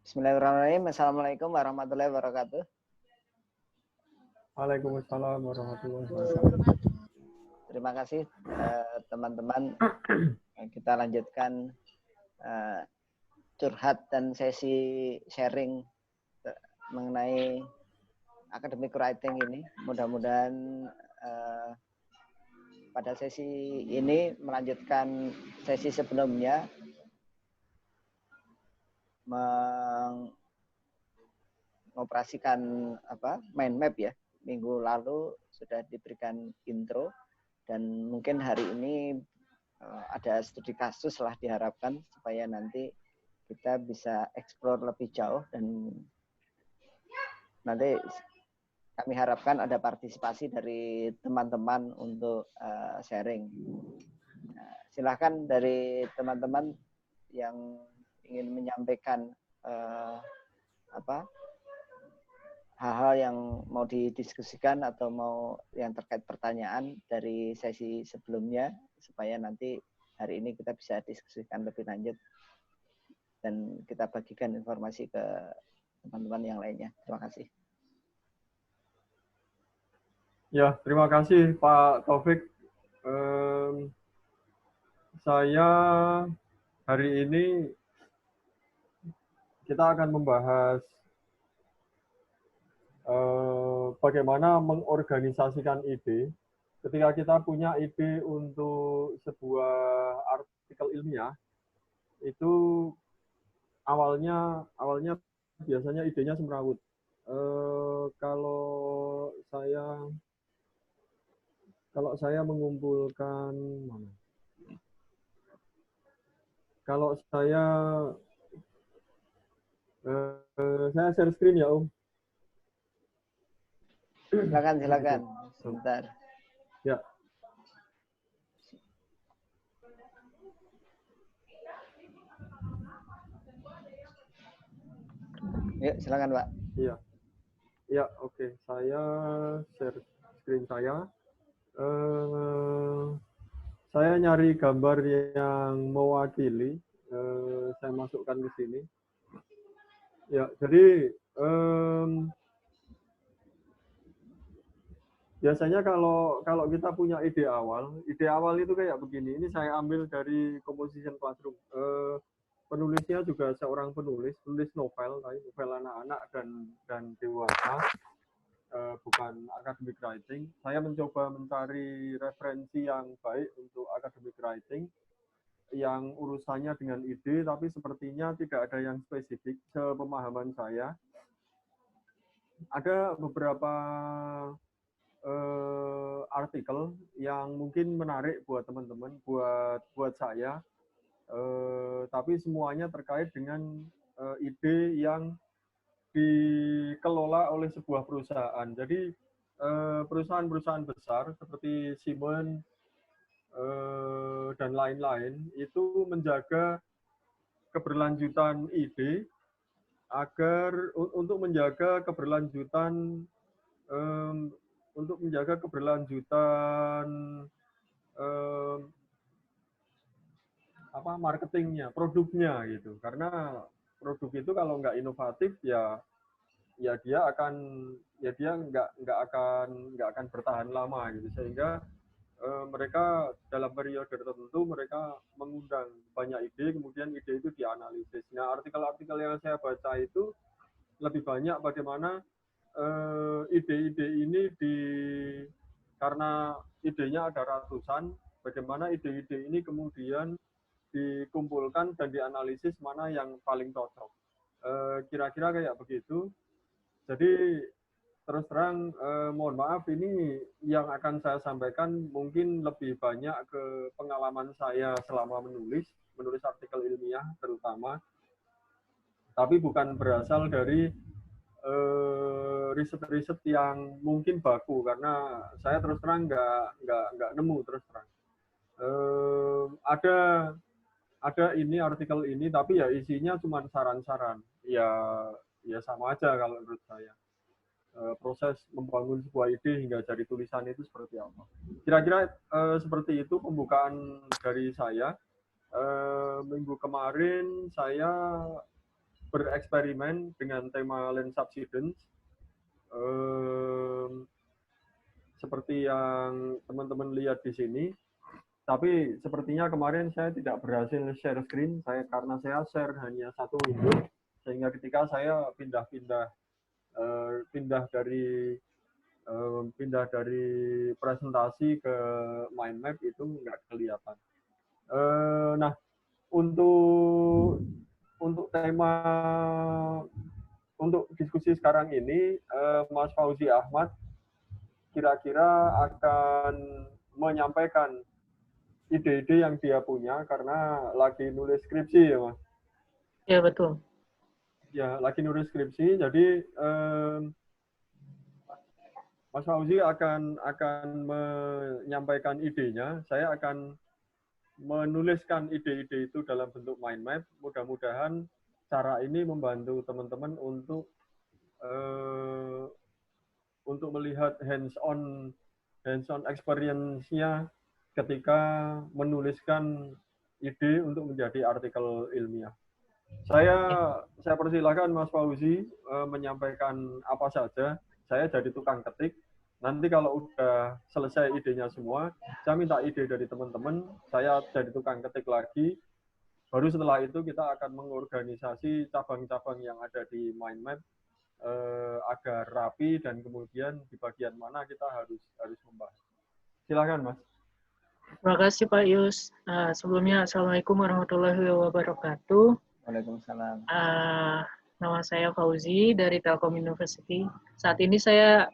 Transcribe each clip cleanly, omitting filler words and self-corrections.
Bismillahirrahmanirrahim. Assalamualaikum warahmatullahi wabarakatuh. Waalaikumsalam warahmatullahi wabarakatuh. Terima kasih teman-teman. Kita lanjutkan curhat dan sesi sharing mengenai academic writing ini. Mudah-mudahan pada sesi ini melanjutkan sesi sebelumnya, mengoperasikan mind map ya. Minggu lalu sudah diberikan intro dan mungkin hari ini ada studi kasus lah diharapkan supaya nanti kita bisa explore lebih jauh dan nanti kami harapkan ada partisipasi dari teman-teman untuk sharing. Silakan dari teman-teman yang ingin menyampaikan hal-hal yang mau didiskusikan atau mau yang terkait pertanyaan dari sesi sebelumnya supaya nanti hari ini kita bisa diskusikan lebih lanjut dan kita bagikan informasi ke teman-teman yang lainnya. Terima kasih. Ya, terima kasih Pak Taufik. Saya hari ini kita akan membahas bagaimana mengorganisasikan ide. Ketika kita punya ide untuk sebuah artikel ilmiah, itu awalnya biasanya idenya semrawut. Kalau saya mengumpulkan mana? Kalau saya share screen ya, Om. Silakan. Sebentar. Ya. Yuk, silakan, Pak. Iya. Ya, oke. Saya share screen saya. Saya nyari gambar yang mewakili. Saya masukkan ke sini. Ya, jadi biasanya kalau kita punya ide awal itu kayak begini. Ini saya ambil dari Composition Classroom. Penulisnya juga seorang penulis novel anak-anak dan dewasa, bukan academic writing. Saya mencoba mencari referensi yang baik untuk academic writing yang urusannya dengan ide, tapi sepertinya tidak ada yang spesifik. Sepemahaman saya, ada beberapa artikel yang mungkin menarik buat teman-teman, buat saya, tapi semuanya terkait dengan ide yang dikelola oleh sebuah perusahaan. Jadi perusahaan-perusahaan besar seperti Siemens dan lain-lain itu menjaga keberlanjutan ide agar untuk menjaga keberlanjutan marketingnya, produknya gitu. Karena produk itu kalau nggak inovatif ya dia nggak akan bertahan lama gitu. Sehingga mereka dalam periode tertentu mereka mengundang banyak ide, kemudian ide itu dianalisis. Nah, artikel-artikel yang saya baca itu lebih banyak bagaimana ide-ide ini karena idenya ada ratusan, bagaimana ide-ide ini kemudian dikumpulkan dan dianalisis mana yang paling cocok. Kira-kira kayak begitu. Jadi terus terang mohon maaf, ini yang akan saya sampaikan mungkin lebih banyak ke pengalaman saya selama menulis artikel ilmiah terutama, tapi bukan berasal dari riset-riset yang mungkin baku, karena saya terus terang nggak nemu terus terang. Ada ini artikel ini, tapi ya isinya cuma saran-saran. Ya sama aja kalau menurut saya. Proses membangun sebuah ide hingga jadi tulisan itu seperti apa. Kira-kira seperti itu pembukaan dari saya. Minggu kemarin saya bereksperimen dengan tema land subsidence. Seperti yang teman-teman lihat di sini. Tapi sepertinya kemarin saya tidak berhasil share screen, karena saya share hanya satu window, sehingga ketika saya pindah dari presentasi ke mind map itu nggak kelihatan. Nah, untuk tema untuk diskusi sekarang ini, Mas Fauzi Ahmad kira-kira akan menyampaikan ide-ide yang dia punya karena lagi nulis skripsi ya Mas. Ya betul. Ya lagi nulis skripsi, jadi Mas Fauzi akan menyampaikan idenya. Saya akan menuliskan ide-ide itu dalam bentuk mind map. Mudah-mudahan cara ini membantu teman-teman untuk melihat hands-on experience-nya ketika menuliskan ide untuk menjadi artikel ilmiah. Saya persilahkan Mas Fauzi menyampaikan apa saja. Saya jadi tukang ketik. Nanti kalau udah selesai idenya semua, saya minta ide dari teman-teman, saya jadi tukang ketik lagi. Baru setelah itu kita akan mengorganisasi cabang-cabang yang ada di mind map agar rapi dan kemudian di bagian mana kita harus membahas. Silakan Mas. Terima kasih Pak Yus. Sebelumnya Assalamualaikum warahmatullahi wabarakatuh. Waalaikumsalam. Nama saya Fauzi dari Telkom University. Saat ini saya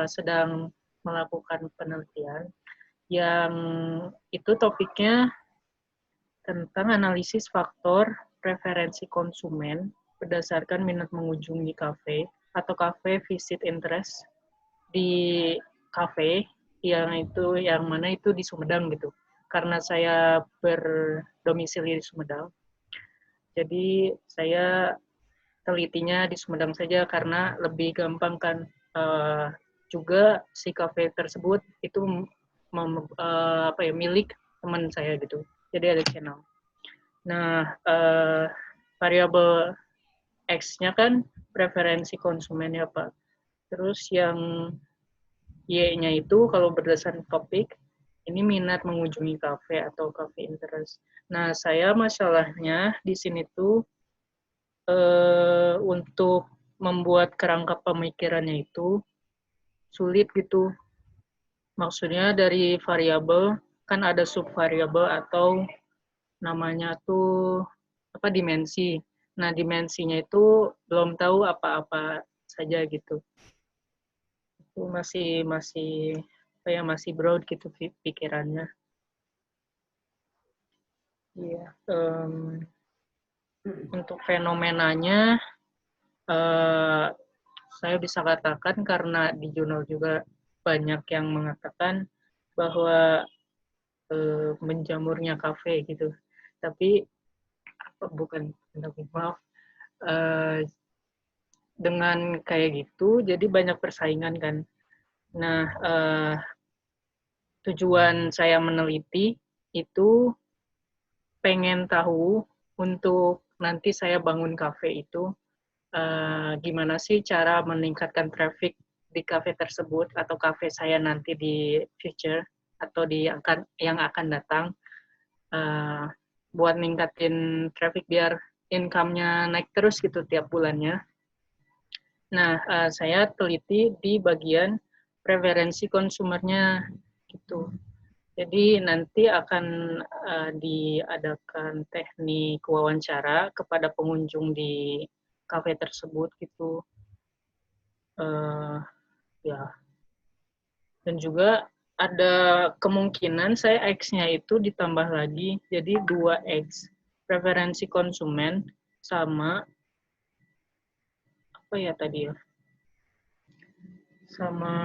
sedang melakukan penelitian yang itu topiknya tentang analisis faktor preferensi konsumen berdasarkan minat mengunjungi kafe atau kafe visit interest di kafe yang mana itu di Sumedang gitu. Karena saya berdomisili di Sumedang, jadi saya telitinya di Sumedang saja karena lebih gampang kan. Juga si kafe tersebut itu milik teman saya gitu. Jadi ada channel. Nah, variabel X-nya kan preferensi konsumen ya Pak. Terus yang Y-nya itu kalau berdasarkan topik, ini minat mengunjungi kafe atau cafe interest. Nah, saya masalahnya di sini tuh untuk membuat kerangka pemikirannya itu sulit gitu. Maksudnya dari variabel, kan ada subvariabel atau namanya tuh dimensi. Nah, dimensinya itu belum tahu apa-apa saja gitu. Itu masih broad gitu pikirannya. Iya. Untuk fenomenanya, saya bisa katakan karena di jurnal juga banyak yang mengatakan bahwa menjamurnya kafe gitu. Tapi maaf. Dengan kayak gitu, jadi banyak persaingan kan. Nah, tujuan saya meneliti itu pengen tahu untuk nanti saya bangun kafe itu gimana sih cara meningkatkan traffic di kafe tersebut atau kafe saya nanti di future atau yang akan datang buat ningkatin traffic biar income-nya naik terus gitu tiap bulannya. Nah, saya teliti di bagian preferensi konsumernya gitu. Jadi nanti akan diadakan teknik wawancara kepada pengunjung di kafe tersebut gitu. Ya. Dan juga ada kemungkinan saya X-nya itu ditambah lagi jadi 2X. Preferensi konsumen sama sama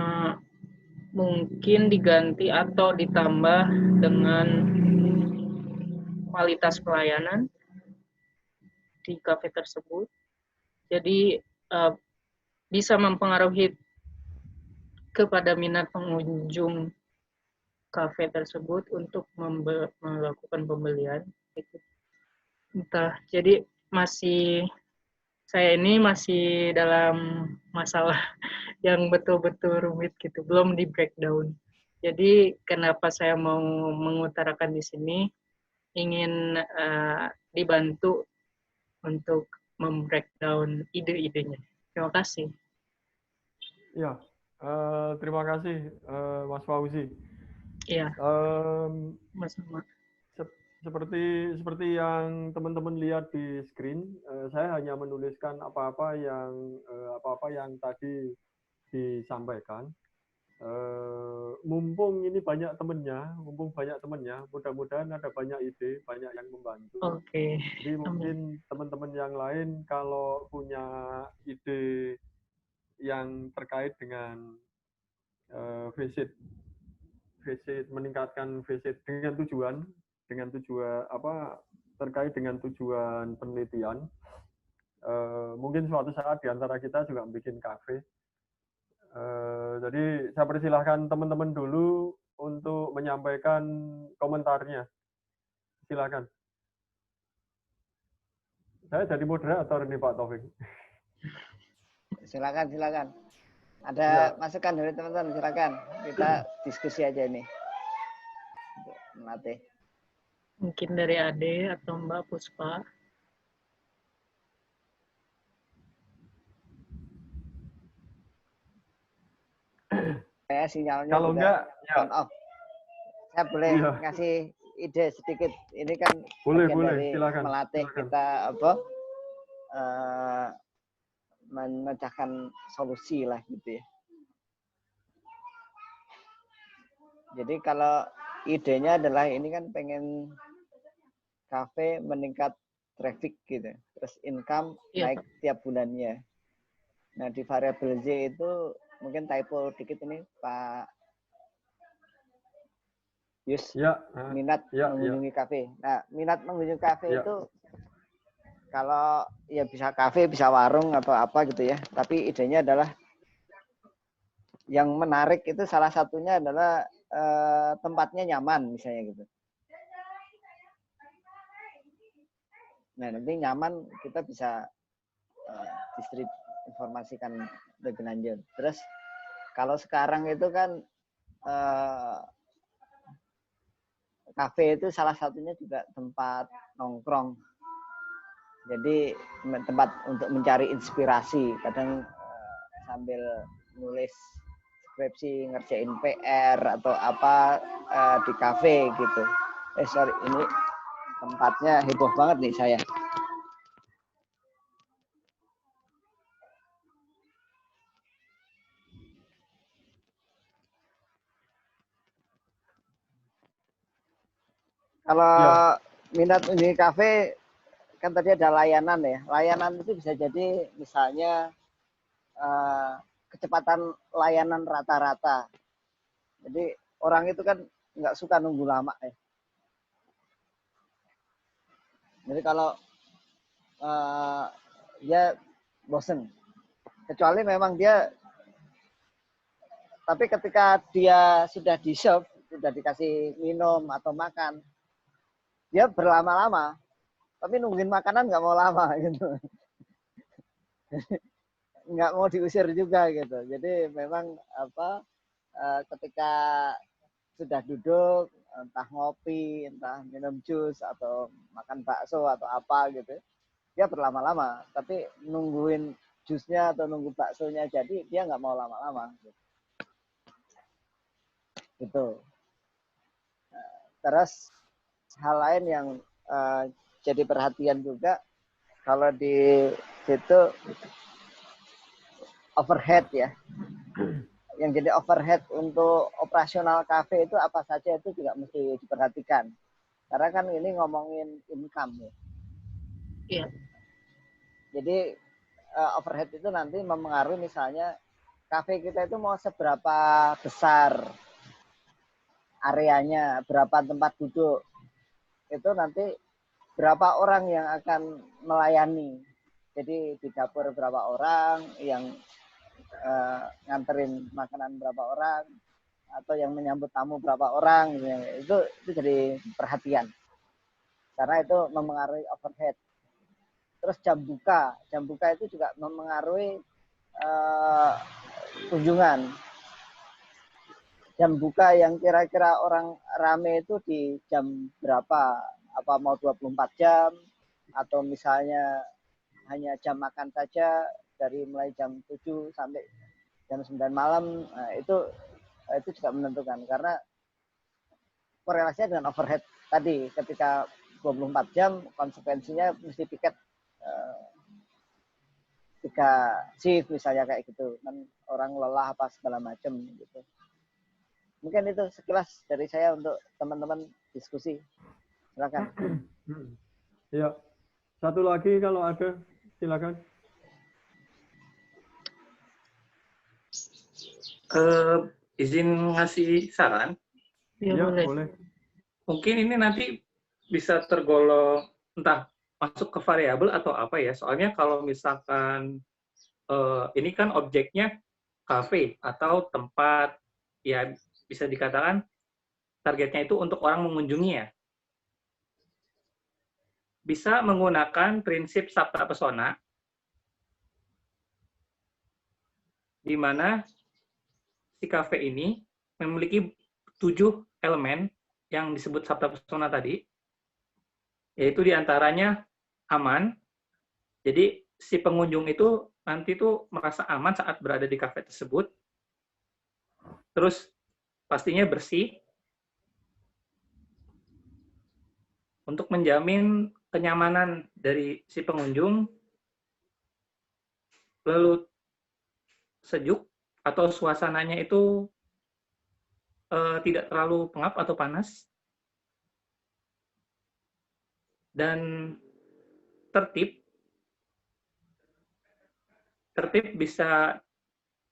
mungkin diganti atau ditambah dengan kualitas pelayanan di kafe tersebut. Jadi bisa mempengaruhi kepada minat pengunjung kafe tersebut untuk melakukan pembelian. Jadi masih saya ini masih dalam masalah yang betul-betul rumit gitu, belum di breakdown. Jadi kenapa saya mau mengutarakan di sini, ingin dibantu untuk membreakdown ide-idenya. Terima kasih. Ya, terima kasih Mas Fauzi. Iya, Mas Ahmad. Seperti yang teman-teman lihat di screen, saya hanya menuliskan apa-apa yang tadi disampaikan. Mumpung ini banyak temannya, mudah-mudahan ada banyak ide, banyak yang membantu. Oke. Jadi mungkin teman-teman yang lain kalau punya ide yang terkait dengan visit meningkatkan visit dengan tujuan terkait dengan tujuan penelitian, mungkin suatu saat di antara kita juga bikin kafe. Jadi saya persilahkan teman-teman dulu untuk menyampaikan komentarnya. Silakan. Saya jadi moderator nih Pak Taufik. Silakan. Ada masukan dari teman-teman, silakan. Kita diskusi aja ini. Untuk melatih. Mungkin dari Ade atau Mbak Puspa. Saya sinyalnya kalau enggak, on off. Saya boleh ngasih ide sedikit. Ini kan boleh, dari silakan. Melatih kita memecahkan solusi lah gitu ya. Jadi kalau idenya adalah ini kan pengen kafe meningkat traffic gitu, terus income naik tiap bulannya. Nah di variabel Z itu mungkin typo dikit ini Pak Yus, minat mengunjungi kafe. Nah minat mengunjungi kafe itu kalau ya bisa kafe, bisa warung atau apa gitu ya. Tapi idenya adalah yang menarik itu salah satunya adalah tempatnya nyaman misalnya gitu. Nah nanti nyaman kita bisa informasikan lebih lanjut. Terus kalau sekarang itu kan kafe itu salah satunya juga tempat nongkrong. Jadi tempat untuk mencari inspirasi. Kadang sambil nulis skripsi, ngerjain PR atau apa di kafe gitu. Sorry, ini tempatnya heboh banget nih saya. Kalau minat unjungi kafe, kan tadi ada layanan ya. Layanan itu bisa jadi misalnya kecepatan layanan rata-rata. Jadi orang itu kan nggak suka nunggu lama ya. Jadi kalau dia bosen, kecuali memang dia, tapi ketika dia sudah di-serve, sudah dikasih minum atau makan, dia berlama-lama, tapi nungguin makanan nggak mau lama gitu. Nggak mau diusir juga gitu. Jadi memang ketika sudah duduk, entah ngopi, entah minum jus atau makan bakso atau apa gitu, dia berlama-lama. Tapi nungguin jusnya atau nunggu baksonya jadi dia nggak mau lama-lama. Gitu. Terus hal lain yang jadi perhatian juga kalau di situ overhead ya. Yang jadi overhead untuk operasional kafe itu apa saja itu juga mesti diperhatikan. Karena kan ini ngomongin income ya. Iya. Jadi overhead itu nanti mempengaruhi misalnya kafe kita itu mau seberapa besar areanya, berapa tempat duduk. Itu nanti berapa orang yang akan melayani. Jadi di dapur berapa orang, yang nganterin makanan berapa orang, atau yang menyambut tamu berapa orang, itu jadi perhatian. Karena itu mempengaruhi overhead. Terus jam buka itu juga mempengaruhi kunjungan. Jam buka yang kira-kira orang rame itu di jam berapa? Apa mau 24 jam atau misalnya hanya jam makan saja dari mulai jam 7 sampai jam 9 malam. Nah, itu juga menentukan karena korelasinya dengan overhead tadi, ketika 24 jam konsekuensinya mesti piket 3 shift misalnya kayak gitu kan, orang lelah apa segala macam gitu. Mungkin itu sekilas dari saya untuk teman-teman diskusi. Silakan. Ya, satu lagi kalau ada, silakan. Izin ngasih saran? Ya, boleh. Mungkin ini nanti bisa tergolong entah masuk ke variabel atau apa ya. Soalnya kalau misalkan ini kan objeknya kafe atau tempat, ya bisa dikatakan targetnya itu untuk orang mengunjungi ya. Bisa menggunakan prinsip sabta pesona, di mana si kafe ini memiliki 7 elemen yang disebut sabta pesona tadi, yaitu diantaranya aman. Jadi si pengunjung itu nanti tuh merasa aman saat berada di kafe tersebut. Terus pastinya bersih, untuk menjamin kenyamanan dari si pengunjung. Lalu sejuk atau suasananya itu tidak terlalu pengap atau panas, dan tertib bisa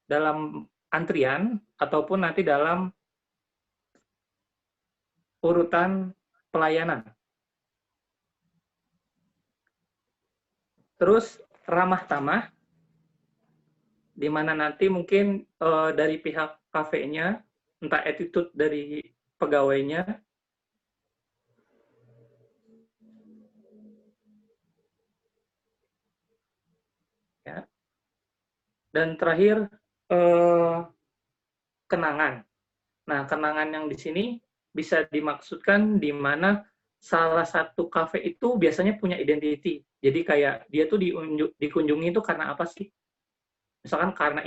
dalam antrian ataupun nanti dalam urutan pelayanan. Terus ramah tamah, di mana nanti mungkin dari pihak kafenya, entah attitude dari pegawainya, ya. Dan terakhir kenangan. Nah, kenangan yang di sini bisa dimaksudkan di mana salah satu kafe itu biasanya punya identity. Jadi kayak dia tuh dikunjungi itu karena apa sih? Misalkan karena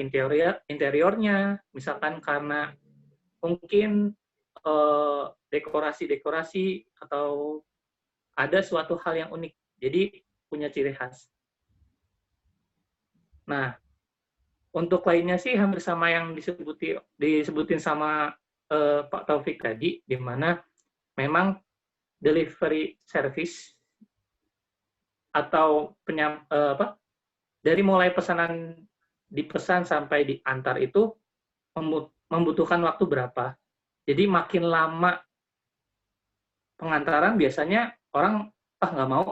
interiornya, misalkan karena mungkin dekorasi-dekorasi atau ada suatu hal yang unik. Jadi punya ciri khas. Nah, untuk lainnya sih hampir sama yang disebutin sama Pak Taufik tadi, di mana memang delivery service atau dari mulai pesanan dipesan sampai diantar itu membutuhkan waktu berapa. Jadi makin lama pengantaran biasanya orang nggak mau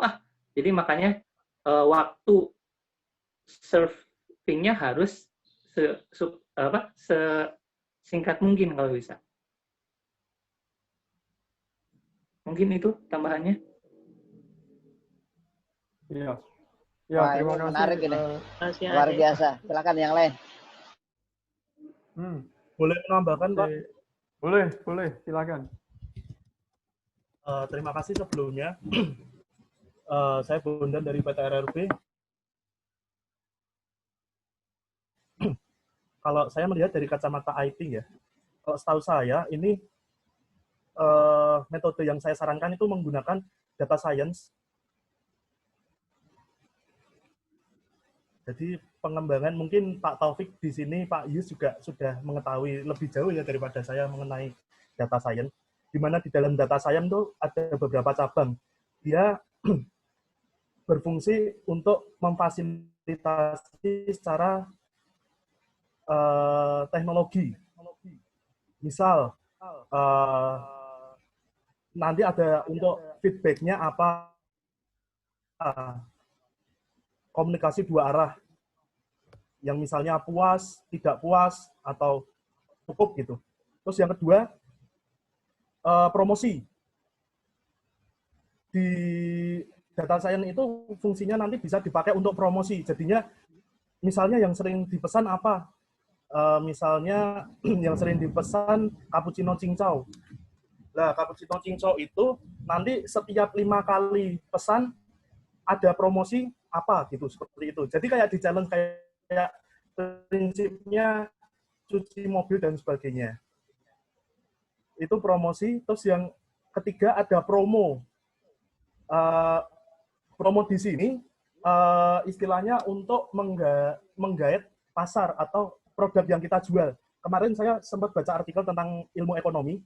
Jadi makanya waktu servingnya harus sesingkat mungkin kalau bisa. Mungkin itu tambahannya. Iya. Ya, terima kasih. Menarik ini. Luar biasa. Silakan yang lain. Boleh menambahkan, Pak? Boleh. Silakan. Terima kasih sebelumnya. Saya Bondan dari PT RRB. Kalau saya melihat dari kacamata IT ya, kalau setahu saya ini metode yang saya sarankan itu menggunakan data science. Jadi pengembangan mungkin Pak Taufik di sini, Pak Yus juga sudah mengetahui lebih jauh ya daripada saya mengenai data science. Di mana di dalam data science itu ada beberapa cabang. Dia berfungsi untuk memfasilitasi secara teknologi. Misal, nanti ada untuk feedback-nya apa, komunikasi 2 arah, yang misalnya puas, tidak puas, atau cukup gitu. Terus yang kedua, promosi. Di data science itu fungsinya nanti bisa dipakai untuk promosi. Jadinya misalnya yang sering dipesan apa? Misalnya yang sering dipesan cappuccino cincau. Nah, cappuccino cincau itu nanti setiap 5 kali pesan ada promosi apa gitu, seperti itu. Jadi kayak di challenge kayak prinsipnya cuci mobil dan sebagainya. Itu promosi. Terus yang ketiga ada promo. Promo di sini istilahnya untuk menggait pasar atau produk yang kita jual. Kemarin saya sempat baca artikel tentang ilmu ekonomi,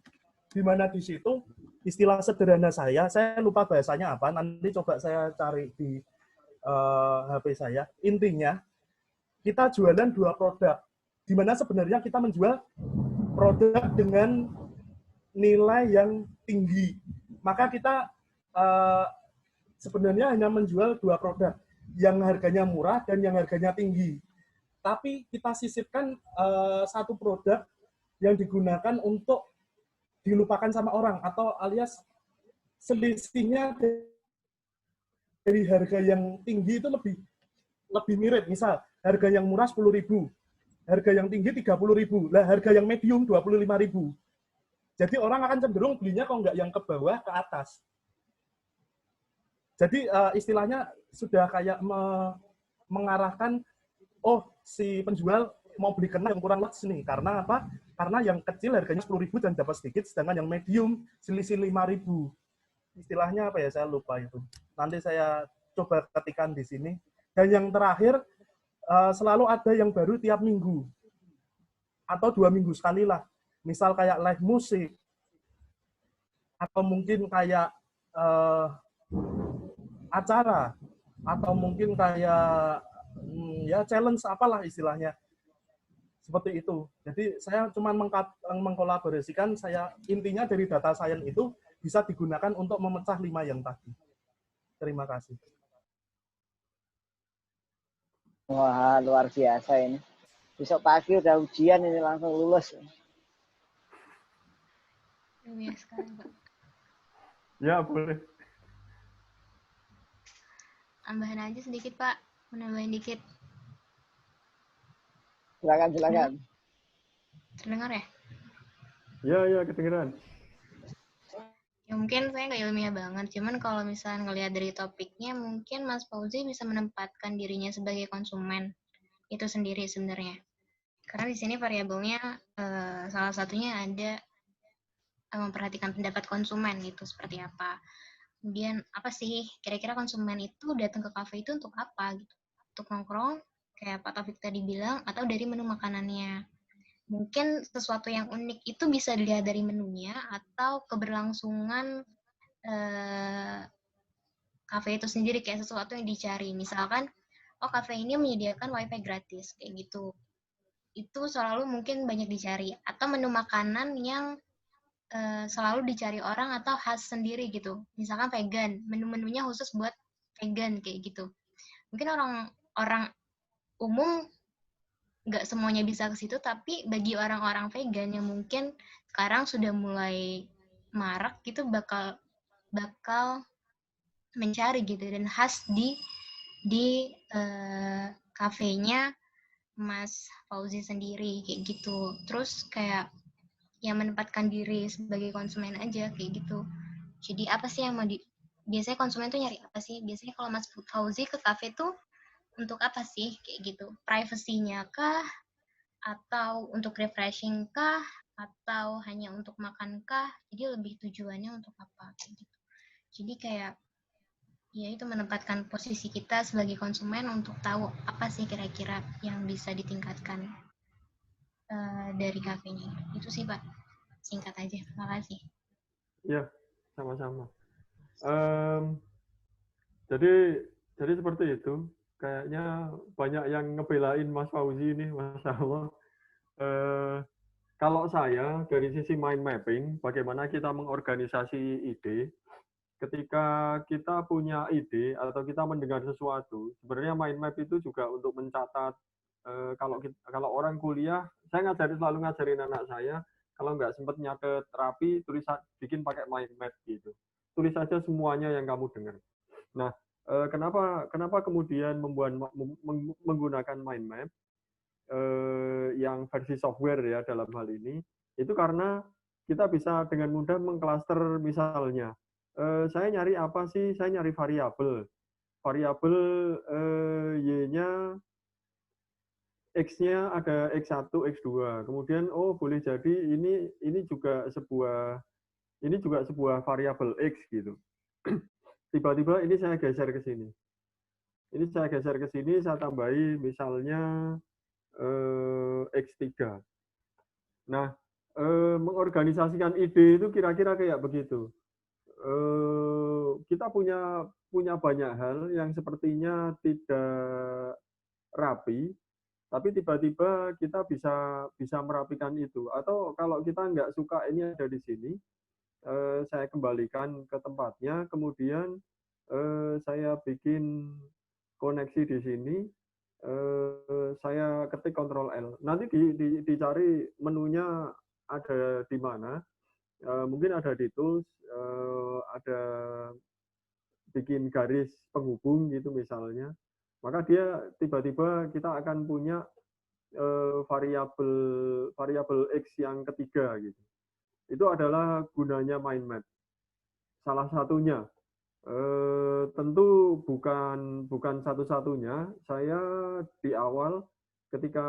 di mana di situ istilah sederhana saya lupa bahasanya apa, nanti coba saya cari di HP saya. Intinya, kita jualan 2 produk, di mana sebenarnya kita menjual produk dengan nilai yang tinggi. Maka kita sebenarnya hanya menjual 2 produk, yang harganya murah dan yang harganya tinggi. Tapi kita sisipkan 1 produk yang digunakan untuk dilupakan sama orang, atau alias selisihnya dari harga yang tinggi itu lebih mirip. Misal, harga yang murah 10.000, harga yang tinggi 30.000, lah harga yang medium 25.000. Jadi orang akan cenderung belinya kalau nggak yang ke bawah, ke atas. Jadi istilahnya sudah kayak mengarahkan, oh si penjual mau beli kena yang kurang luas nih. Karena apa? Karena yang kecil harganya 10.000 dan dapat sedikit, sedangkan yang medium selisih 5.000. Istilahnya apa ya? Saya lupa itu. Nanti saya coba ketikkan di sini. Dan yang terakhir, selalu ada yang baru tiap minggu. Atau 2 minggu sekali lah. Misal kayak live musik. Atau mungkin kayak acara, atau mungkin kayak ya challenge apalah istilahnya, seperti itu. Jadi saya cuma mengkolaborasikan, intinya dari data science itu bisa digunakan untuk memecah 5 yang tadi. Terima kasih. Wah, luar biasa ini. Besok pagi udah ujian ini, langsung lulus. Luar sekali, Pak. Ya, boleh. Tambahan aja sedikit, Pak. Menambahin dikit. Silakan. Terdengar ya? Ya, kedengeran. Ya mungkin saya nggak ilmiah banget, cuman kalau misalnya ngelihat dari topiknya, mungkin Mas Fauzi bisa menempatkan dirinya sebagai konsumen itu sendiri sebenarnya. Karena di sini variabelnya salah satunya ada memperhatikan pendapat konsumen itu seperti apa. Kemudian apa sih kira-kira konsumen itu datang ke kafe itu untuk apa gitu? Untuk nongkrong kayak Pak Taufik tadi bilang, atau dari menu makanannya. Mungkin sesuatu yang unik itu bisa dilihat dari menunya atau keberlangsungan kafe itu sendiri, kayak sesuatu yang dicari. Misalkan, oh kafe ini menyediakan wifi gratis, kayak gitu. Itu selalu mungkin banyak dicari. Atau menu makanan yang selalu dicari orang atau khas sendiri gitu. Misalkan vegan, menu-menunya khusus buat vegan, kayak gitu. Mungkin orang umum nggak semuanya bisa ke situ, tapi bagi orang-orang vegan yang mungkin sekarang sudah mulai marak gitu, bakal mencari gitu, dan khas di kafenya Mas Fauzi sendiri kayak gitu. Terus kayak yang menempatkan diri sebagai konsumen aja kayak gitu. Jadi apa sih yang biasanya konsumen tuh nyari apa sih? Biasanya kalau Mas Fauzi ke kafe tuh untuk apa sih kayak gitu? Privacy-nya kah? Atau untuk refreshing kah? Atau hanya untuk makan kah? Jadi lebih tujuannya untuk apa kayak gitu. Jadi kayak ya itu menempatkan posisi kita sebagai konsumen untuk tahu apa sih kira-kira yang bisa ditingkatkan dari kafenya. Itu sih Pak, singkat aja. Terima kasih. Ya, sama-sama. Jadi seperti itu. Kayaknya banyak yang ngebelain Mas Fauzi ini, Masya Allah. Kalau saya dari sisi mind mapping, bagaimana kita mengorganisasi ide. Ketika kita punya ide atau kita mendengar sesuatu, sebenarnya mind map itu juga untuk mencatat. Kalau orang kuliah, saya selalu ngajarin anak saya, kalau nggak sempat nyatet rapi, bikin pakai mind map gitu. Tulis saja semuanya yang kamu dengar. Nah, kenapa kemudian menggunakan mind map yang versi software ya dalam hal ini? Itu karena kita bisa dengan mudah mengklaster misalnya. Saya nyari apa sih? Saya nyari variabel. Variabel Y-nya X-nya ada X1, X2. Kemudian boleh jadi ini juga sebuah variabel X gitu. Tiba-tiba ini saya geser ke sini. Saya tambahi misalnya X3. Nah, mengorganisasikan ide itu kira-kira kayak begitu. Kita punya banyak hal yang sepertinya tidak rapi, tapi tiba-tiba kita bisa merapikan itu. Atau kalau kita nggak suka ini ada di sini, saya kembalikan ke tempatnya, kemudian saya bikin koneksi di sini, saya ketik Ctrl L. Nanti dicari menunya ada di mana. Mungkin ada di tools, ada bikin garis penghubung gitu misalnya. Maka dia tiba-tiba kita akan punya variabel X yang ketiga gitu. Itu adalah gunanya mind map. Salah satunya. Tentu bukan satu-satunya. Saya di awal ketika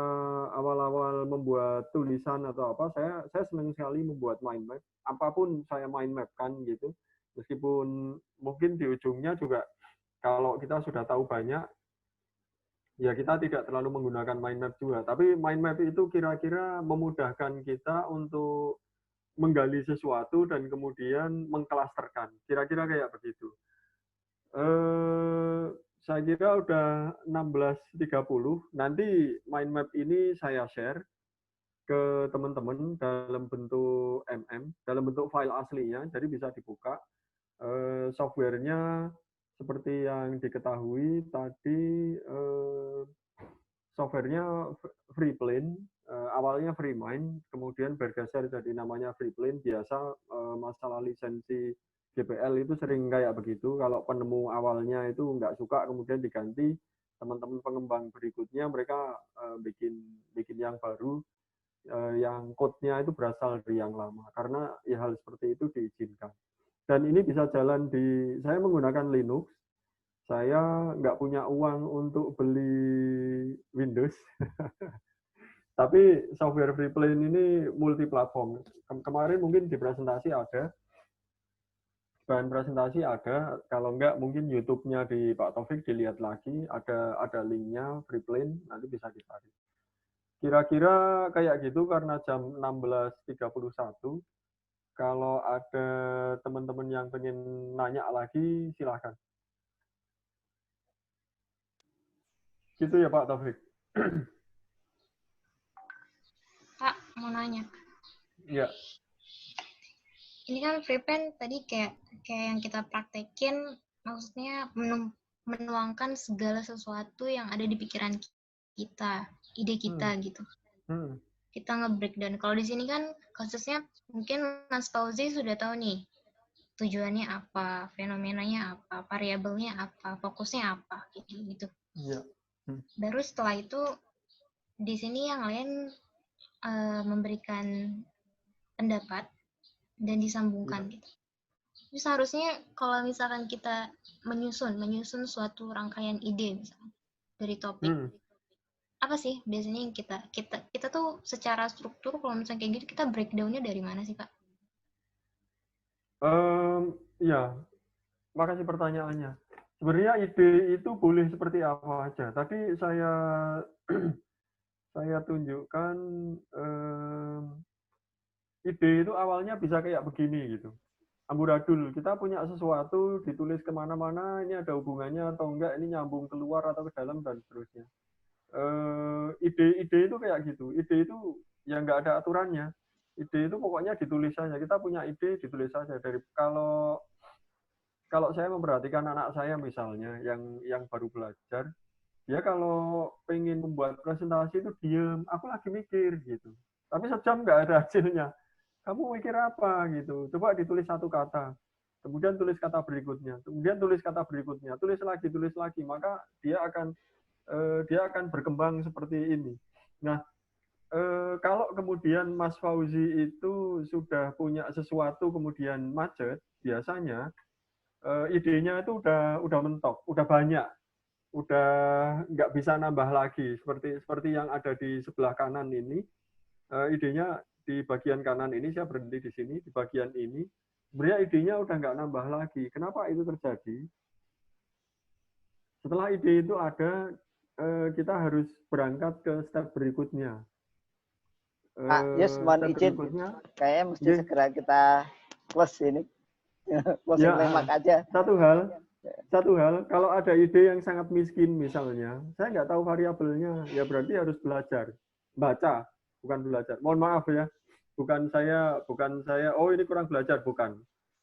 awal-awal membuat tulisan atau apa, saya senang sekali membuat mind map. Apapun saya mind map kan gitu. Meskipun mungkin di ujungnya juga kalau kita sudah tahu banyak, ya kita tidak terlalu menggunakan mind map juga. Tapi mind map itu kira-kira memudahkan kita untuk menggali sesuatu dan kemudian mengklasterkan. Kira-kira kayak begitu. Saya kira udah 16.30. Nanti mind map ini saya share ke teman-teman dalam bentuk dalam bentuk file aslinya, jadi bisa dibuka. Softwarenya seperti yang diketahui tadi, softwarenya Freeplane, awalnya Freemind, kemudian bergeser jadi namanya Freeplane. Biasa masalah lisensi GPL itu sering kayak begitu. Kalau penemu awalnya itu nggak suka, kemudian diganti, teman-teman pengembang berikutnya mereka bikin yang baru, yang code-nya itu berasal dari yang lama. Karena ya hal seperti itu diizinkan. Dan ini bisa jalan saya menggunakan Linux. Saya nggak punya uang untuk beli Windows. Tapi software Freeplane ini multi-platform. Kemarin mungkin di presentasi ada. Bahan presentasi ada. Kalau nggak, mungkin YouTube-nya di Pak Taufik dilihat lagi. Ada link-nya Freeplane, nanti bisa dicari. Kira-kira kayak gitu karena jam 16.31. Kalau ada teman-teman yang pengen nanya lagi, silahkan. Gitu ya Pak Taufik. Pak, mau nanya. Ya. Ini kan Freeplane tadi kayak yang kita praktekin, maksudnya menuangkan segala sesuatu yang ada di pikiran kita, ide kita gitu. Kita nge-breakdown. Kalau di sini kan kasusnya mungkin Mas Fauzi sudah tahu nih tujuannya apa, fenomenanya apa, variabelnya apa, fokusnya apa, gitu. Iya. Baru setelah itu di sini yang lain memberikan pendapat dan disambungkan gitu. Jadi seharusnya kalau misalkan kita menyusun suatu rangkaian ide misalnya dari topik, apa sih biasanya yang kita tuh secara struktur kalau misalnya kayak gitu kita breakdown-nya dari mana sih Pak? Ya, makasih pertanyaannya. Sebenarnya ide itu boleh seperti apa aja. Tadi saya tunjukkan ide itu awalnya bisa kayak begini gitu. Amburadul, kita punya sesuatu ditulis kemana-mana, ini ada hubungannya atau enggak, ini nyambung keluar atau ke dalam dan seterusnya. Ide itu kayak gitu. Ide itu ya nggak ada aturannya. Ide itu pokoknya ditulis saja. Kita punya ide ditulis saja. Kalau saya memperhatikan anak saya misalnya yang baru belajar, dia kalau pengen membuat presentasi itu diem, aku lagi mikir gitu. Tapi sejam nggak ada hasilnya. Kamu mikir apa gitu? Coba ditulis satu kata. kemudian tulis kata berikutnya, kemudian tulis kata berikutnya, tulis lagi, maka dia akan berkembang seperti ini. Nah, kalau kemudian Mas Fauzi itu sudah punya sesuatu kemudian macet, biasanya idenya itu udah mentok, udah banyak, udah nggak bisa nambah lagi. Seperti yang ada di sebelah kanan ini, idenya di bagian kanan ini, saya berhenti di sini, di bagian ini, sebenarnya idenya udah nggak nambah lagi. Kenapa itu terjadi? Setelah ide itu ada, kita harus berangkat ke step berikutnya. Pak Yus, mohon izin, kayaknya mesti segera kita close ini. Closing remark aja. Satu hal, kalau ada ide yang sangat miskin misalnya, saya nggak tahu variabelnya, ya berarti harus belajar. Baca, bukan belajar. Mohon maaf ya, bukan saya, oh ini kurang belajar, bukan.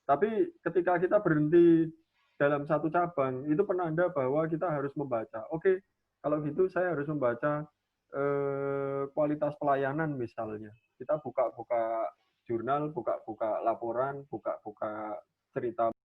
Tapi ketika kita berhenti dalam satu cabang, itu penanda bahwa kita harus membaca. Oke, kalau gitu saya harus membaca kualitas pelayanan misalnya. Kita buka-buka jurnal, buka-buka laporan, buka-buka cerita